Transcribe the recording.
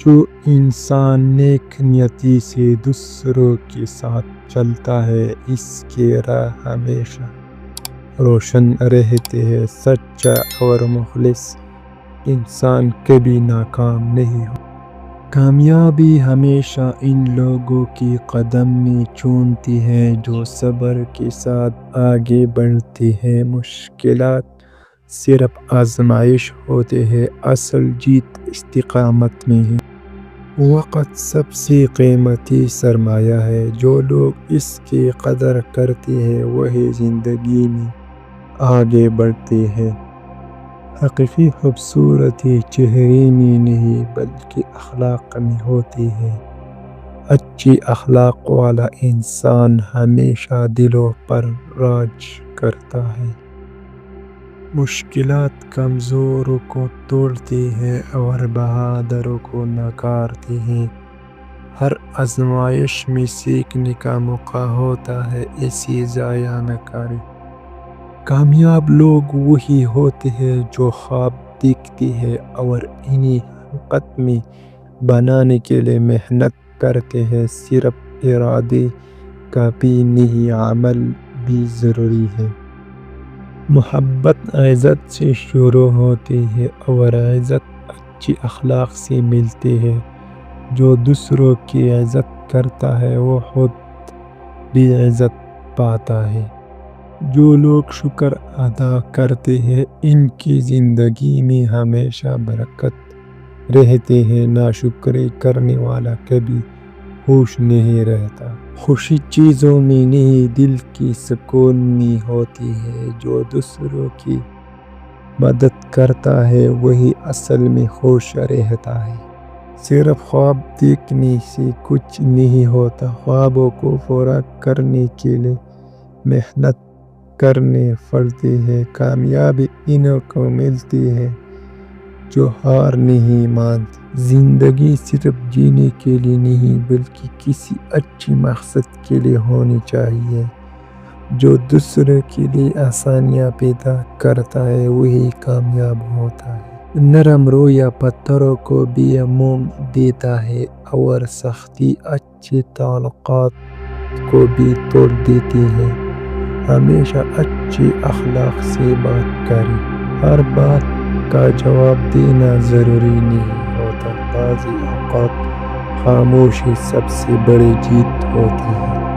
جو انسان نیک نیتی سے دوسروں کے ساتھ چلتا ہے اس کی راہ ہمیشہ روشن رہتی ہے۔ سچا اور مخلص انسان کبھی ناکام نہیں ہو۔ کامیابی ہمیشہ ان لوگوں کے قدم میں چومتی ہے جو صبر کے ساتھ آگے بڑھتے ہیں۔ مشکلات صرف آزمائش ہوتے ہیں، اصل جیت استقامت میں ہے۔ وقت سب سے قیمتی سرمایہ ہے، جو لوگ اس کی قدر کرتے ہیں وہی زندگی میں آگے بڑھتے ہیں۔ حقیقی خوبصورتی چہرے میں نہیں بلکہ اخلاق میں ہوتی ہے۔ اچھی اخلاق والا انسان ہمیشہ دلوں پر راج کرتا ہے۔ مشکلات کمزوروں کو توڑتی ہیں اور بہادروں کو نکارتی ہیں۔ ہر آزمائش میں سیکھنے کا موقع ہوتا ہے، اسے ضائع نہ کریں۔ کامیاب لوگ وہی ہوتے ہیں جو خواب دیکھتے ہیں اور انہیں حقیقت میں بنانے کے لیے محنت کرتے ہیں۔ صرف ارادے کافی نہیں، عمل بھی ضروری ہے۔ محبت عزت سے شروع ہوتی ہے اور عزت اچھی اخلاق سے ملتی ہے۔ جو دوسروں کی عزت کرتا ہے وہ خود بھی عزت پاتا ہے۔ جو لوگ شکر ادا کرتے ہیں ان کی زندگی میں ہمیشہ برکت رہتی ہے۔ ناشکری کرنے والا کبھی خوش نہیں رہتا۔ خوشی چیزوں میں نہیں دل کی سکون میں ہوتی ہے۔ جو دوسروں کی مدد کرتا ہے وہی اصل میں خوش رہتا ہے۔ صرف خواب دیکھنے سے کچھ نہیں ہوتا، خوابوں کو پورا کرنے کے لیے محنت کرنی پڑتی ہے۔ کامیابی انہیں کو ملتی ہے جو ہار نہیں مانتے۔ زندگی صرف جینے کے لیے نہیں بلکہ کسی اچھے مقصد کے لیے ہونی چاہیے۔ جو دوسروں کے لیے آسانیاں پیدا کرتا ہے وہی کامیاب ہوتا ہے۔ نرم رویہ پتھروں کو بھی موم دیتا ہے اور سختی اچھے تعلقات کو بھی توڑ دیتی ہے۔ ہمیشہ اچھے اخلاق سے بات کریں۔ ہر بات کا جواب دینا ضروری نہیں ہوتا۔ بعض اوقات خاموشی سب سے بڑی جیت ہوتی ہے۔